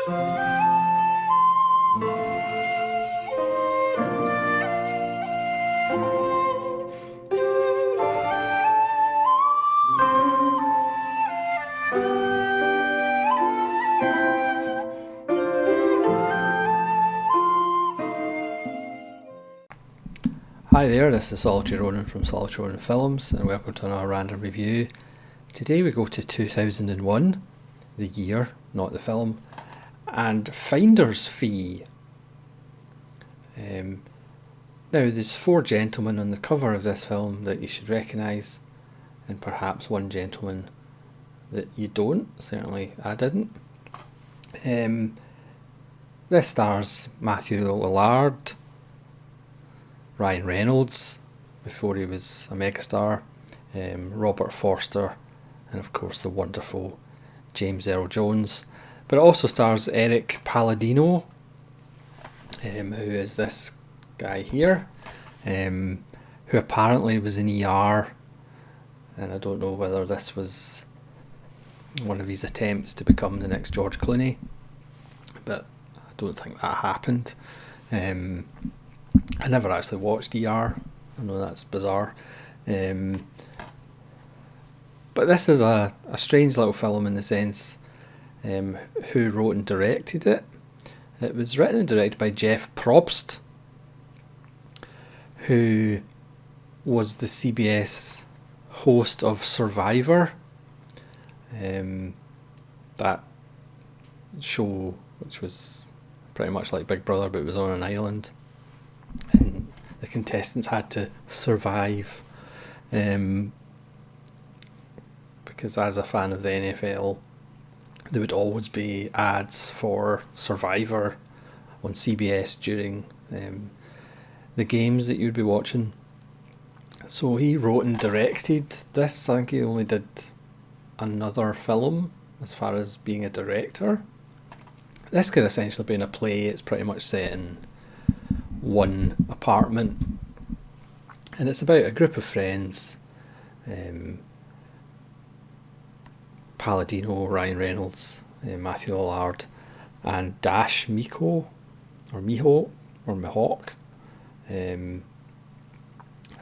Hi there, this is Solitary Ronin from Solitary Ronin Films, and welcome to another random review. Today we go to 2001, the year, not the film, and Finder's Fee. Now there's 4 gentlemen on the cover of this film that you should recognise, and perhaps one gentleman that you don't. Certainly I didn't. This stars Matthew Lillard, Ryan Reynolds, before he was a megastar, Robert Forster, and of course the wonderful James Earl Jones. But it also stars Eric Palladino, who is this guy here, who apparently was in ER, and I don't know whether this was one of his attempts to become the next George Clooney, but I don't think that happened. I never actually watched ER. I know that's bizarre. But this is a strange little film in the sense who wrote and directed it. It was written and directed by Jeff Probst, who was the CBS host of Survivor. That show, which was pretty much like Big Brother, but it was on an island. And the contestants had to survive, because as a fan of the NFL, there would always be ads for Survivor on CBS during the games that you'd be watching. So he wrote and directed this. I think he only did another film as far as being a director. This could essentially be in a play. It's pretty much set in one apartment, and it's about a group of friends, Palladino, Ryan Reynolds, Matthew Lillard, and Dash Miho,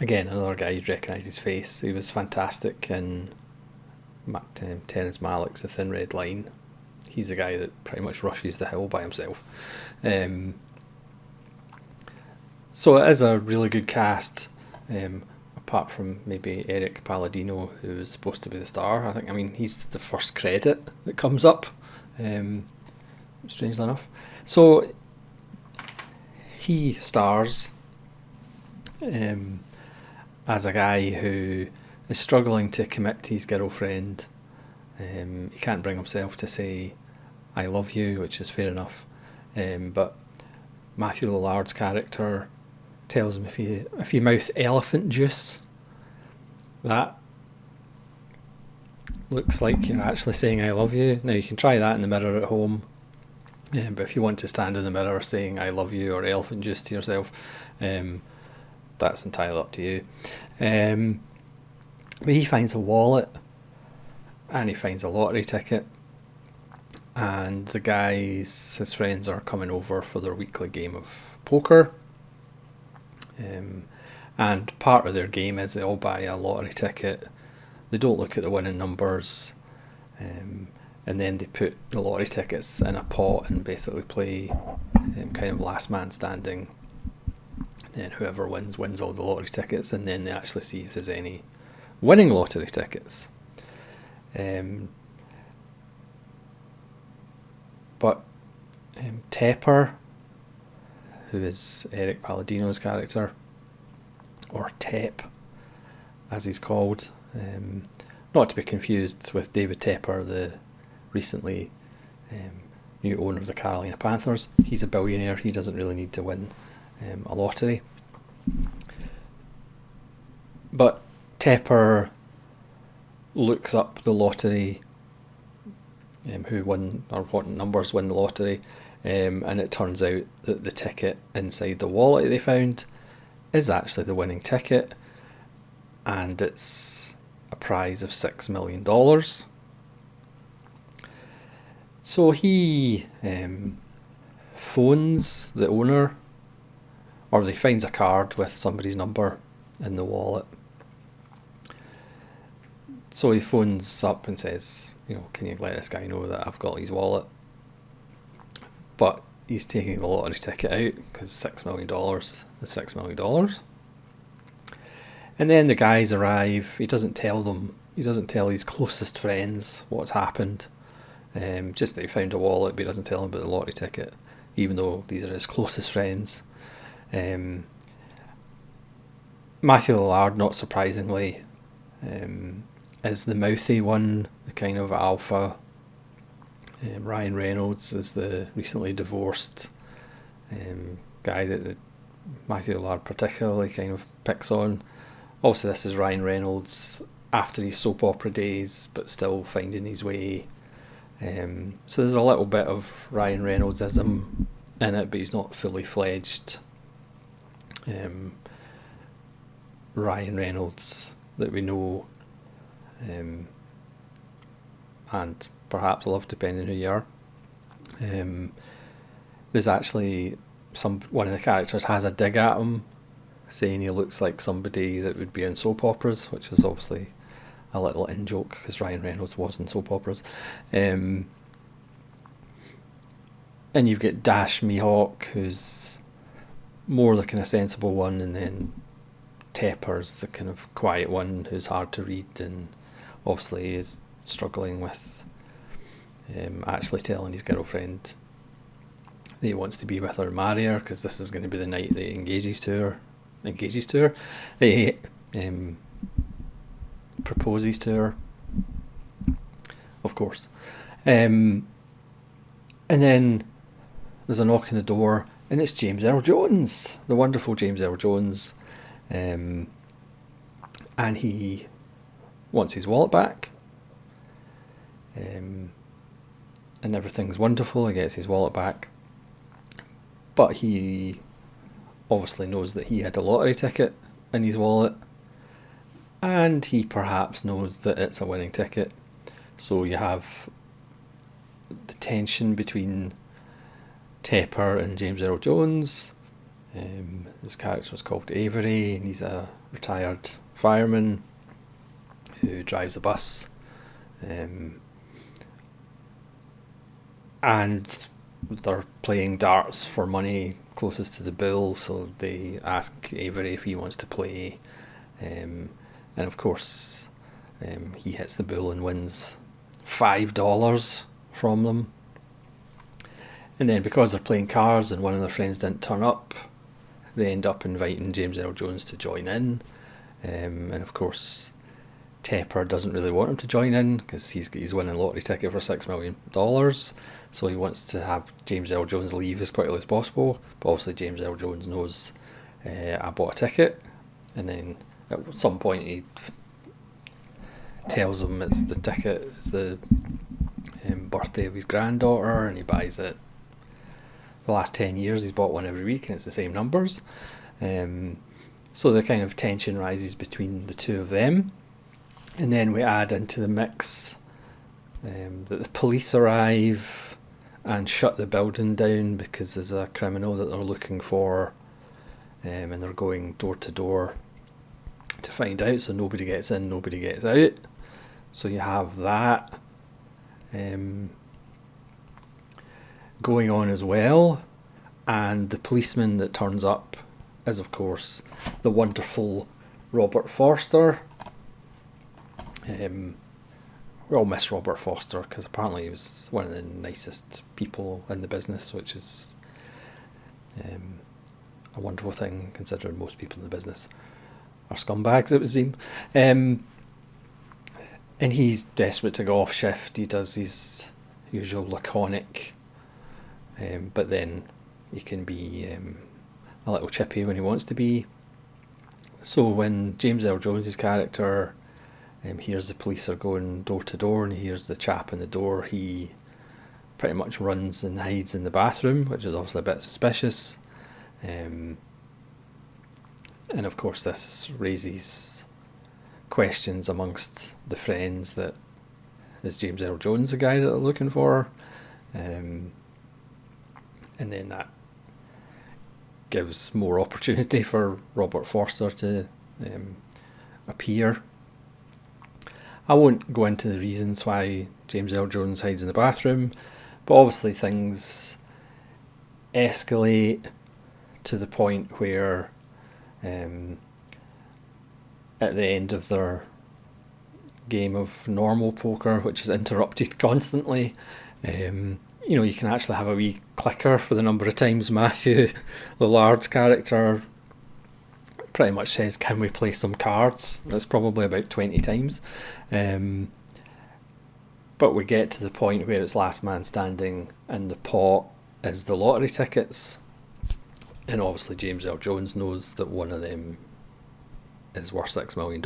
Again, another guy you'd recognise his face. He was fantastic in Terrence Malick's The Thin Red Line. He's the guy that pretty much rushes the hill by himself. So it is a really good cast, apart from maybe Eric Palladino, who is supposed to be the star. I mean, he's the first credit that comes up, strangely enough. So he stars as a guy who is struggling to commit to his girlfriend. He can't bring himself to say "I love you," which is fair enough. But Matthew Lillard's character tells him if you mouth elephant juice, that looks like you're actually saying "I love you." Now you can try that in the mirror at home, but if you want to stand in the mirror saying "I love you" or elephant juice to yourself, that's entirely up to you. But he finds a wallet, and he finds a lottery ticket, and the guys, his friends, are coming over for their weekly game of poker. And part of their game is they all buy a lottery ticket. They don't look at the winning numbers, and then they put the lottery tickets in a pot and basically play kind of last man standing. And whoever wins all the lottery tickets, and then they actually see if there's any winning lottery tickets. But Tepper, who is Eric Palladino's character, or Tep as he's called, not to be confused with David Tepper, the recently new owner of the Carolina Panthers. He's a billionaire. He doesn't really need to win a lottery. But Tepper looks up the lottery, who won or what numbers win the lottery, and it turns out that the ticket inside the wallet they found is actually the winning ticket, and it's a prize of $6 million. So he phones the owner, or he finds a card with somebody's number in the wallet. So he phones up and says, can you let this guy know that I've got his wallet? But he's taking the lottery ticket out because $6 million is $6 million. And then the guys arrive. He doesn't tell his closest friends what's happened. Just that he found a wallet, but he doesn't tell them about the lottery ticket, even though these are his closest friends. Matthew Lillard, not surprisingly, is the mouthy one, the kind of alpha. Ryan Reynolds is the recently divorced guy that Matthew Lillard particularly kind of picks on. Also, this is Ryan Reynolds after his soap opera days, but still finding his way. So there's a little bit of Ryan Reynolds-ism in it, but he's not fully fledged Ryan Reynolds that we know, and perhaps love, depending who you are. There's actually one of the characters has a dig at him, saying he looks like somebody that would be in soap operas, which is obviously a little in-joke because Ryan Reynolds was in soap operas. And you've got Dash Mihawk, who's more the kind of sensible one, and then Tepper's the kind of quiet one who's hard to read and obviously is struggling with actually telling his girlfriend that he wants to be with her and marry her, because this is going to be the night that he engages to her. He proposes to her, of course. And then there's a knock on the door, and it's James Earl Jones, the wonderful James Earl Jones. And he wants his wallet back. And everything's wonderful. He gets his wallet back. But he obviously knows that he had a lottery ticket in his wallet. And he perhaps knows that it's a winning ticket. So you have the tension between Tepper and James Earl Jones. His character is called Avery, and he's a retired fireman who drives a bus. And they're playing darts for money closest to the bill, so they ask Avery if he wants to play. And of course, he hits the bill and wins $5 from them. And then because they're playing cards and one of their friends didn't turn up, they end up inviting James Earl Jones to join in. And of course, Tepper doesn't really want him to join in because he's winning a lottery ticket for $6 million. So he wants to have James Earl Jones leave as quickly as possible. But obviously James Earl Jones knows I bought a ticket. And then at some point he tells him it's the ticket, it's the birthday of his granddaughter, and he buys it. The last 10 years he's bought one every week, and it's the same numbers. So the kind of tension rises between the two of them. And then we add into the mix that the police arrive and shut the building down because there's a criminal that they're looking for, and they're going door to door to find out, so nobody gets in, nobody gets out. So you have that going on as well, and the policeman that turns up is of course the wonderful Robert Forster. We all miss Robert Forster because apparently he was one of the nicest people in the business, which is a wonderful thing considering most people in the business are scumbags, it would seem. And he's desperate to go off shift. He does his usual laconic, but then he can be a little chippy when he wants to be. So when James Earl Jones' character hears the police are going door to door and he hears the chap in the door, he pretty much runs and hides in the bathroom, which is obviously a bit suspicious. And of course this raises questions amongst the friends that is James Earl Jones the guy that they're looking for. and then that gives more opportunity for Robert Forster to appear. I won't go into the reasons why James Earl Jones hides in the bathroom, but obviously things escalate to the point where at the end of their game of normal poker, which is interrupted constantly, you can actually have a wee clicker for the number of times Matthew Lillard's character pretty much says, "Can we play some cards?" That's probably about 20 times. But we get to the point where it's last man standing and the pot is the lottery tickets. And obviously James Earl Jones knows that one of them is worth $6 million.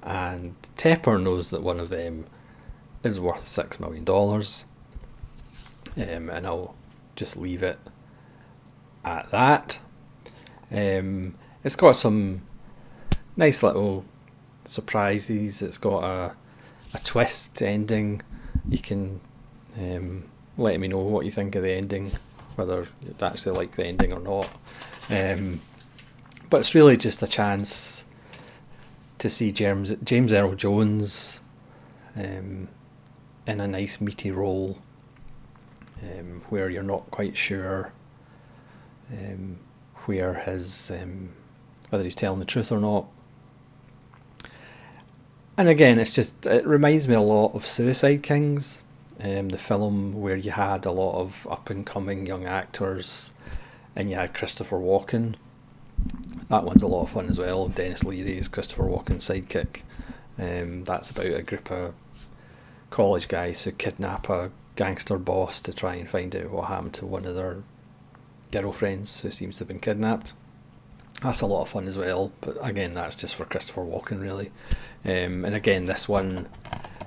And Tepper knows that one of them is worth $6 million. And I'll just leave it at that. It's got some nice little surprises. It's got a twist ending. You can let me know what you think of the ending, whether you actually like the ending or not. But it's really just a chance to see James Earl Jones in a nice meaty role, where you're not quite sure where his whether he's telling the truth or not. And again, it reminds me a lot of Suicide Kings, the film where you had a lot of up and coming young actors, and you had Christopher Walken. That one's a lot of fun as well. Dennis Leary is Christopher Walken's sidekick. That's about a group of college guys who kidnap a gangster boss to try and find out what happened to one of their girlfriends who seems to have been kidnapped. That's a lot of fun as well, but again, that's just for Christopher Walken, really. And again, this one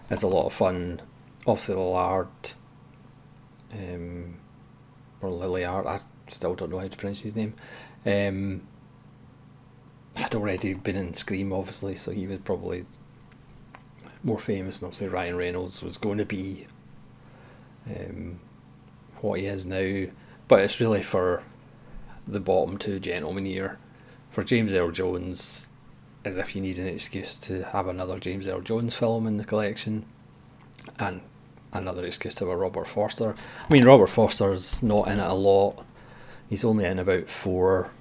is a lot of fun. Obviously, Lillard, or Lilliard, I still don't know how to pronounce his name. Had already been in Scream, obviously, so he was probably more famous, and obviously Ryan Reynolds was going to be what he is now. But it's really for the bottom two gentlemen here. For James Earl Jones, as if you need an excuse to have another James Earl Jones film in the collection, and another excuse to have a Robert Forster. I mean, Robert Forster's not in it a lot. He's only in about 4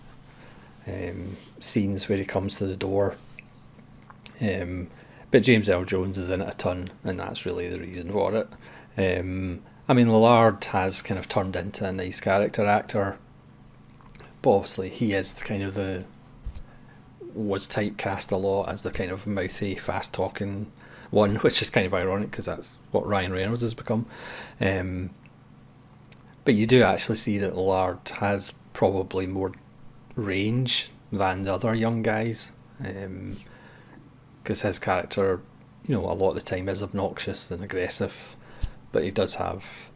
scenes where he comes to the door. But James Earl Jones is in it a ton, and that's really the reason for it. I mean, Lillard has kind of turned into a nice character actor, but obviously he is was typecast a lot as the kind of mouthy, fast talking one, which is kind of ironic because that's what Ryan Reynolds has become. But you do actually see that Lillard has probably more range than the other young guys, because his character, a lot of the time is obnoxious and aggressive, but he does have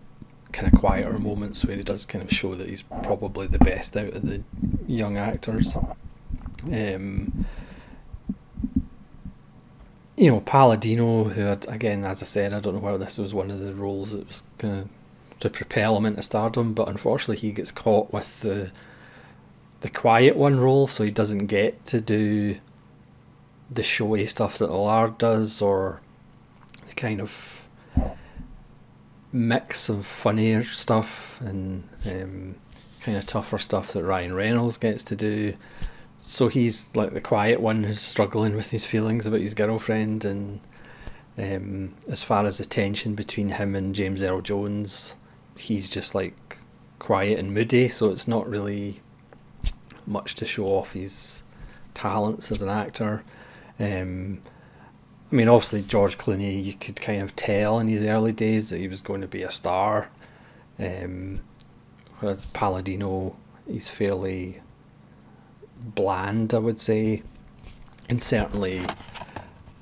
kind of quieter moments where he does kind of show that he's probably the best out of the young actors. Palladino, who had, again, as I said, I don't know whether this was one of the roles that was kind of to propel him into stardom, but unfortunately he gets caught with the quiet one role, so he doesn't get to do the showy stuff that Lillard does, or the kind of mix of funnier stuff and kind of tougher stuff that Ryan Reynolds gets to do. So he's like the quiet one who's struggling with his feelings about his girlfriend, and as far as the tension between him and James Earl Jones, he's just like quiet and moody, so it's not really much to show off his talents as an actor. I mean, obviously George Clooney, you could kind of tell in his early days that he was going to be a star, whereas Palladino, he's fairly bland, I would say, and certainly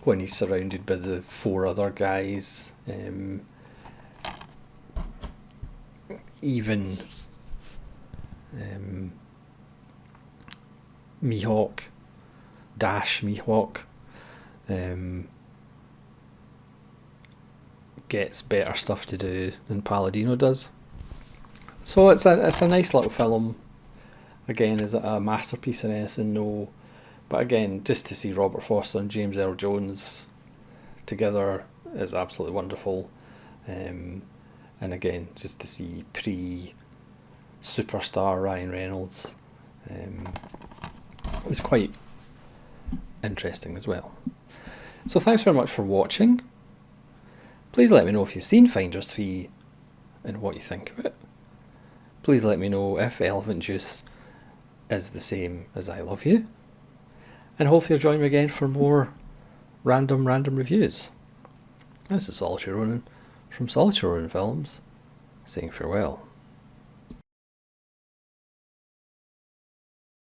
when he's surrounded by the 4 other guys, even Mihawk, gets better stuff to do than Palladino does. So it's a nice little film. Again, is it a masterpiece in anything? No. But again, just to see Robert Forster and James Earl Jones together is absolutely wonderful. And again, just to see pre-superstar Ryan Reynolds is quite interesting as well. So thanks very much for watching. Please let me know if you've seen Finder's Fee and what you think of it. Please let me know if Elephant Juice is the same as I Love You. And hopefully you'll join me again for more random reviews. This is Solitary Ronin from Solitary Ronin Films, saying farewell.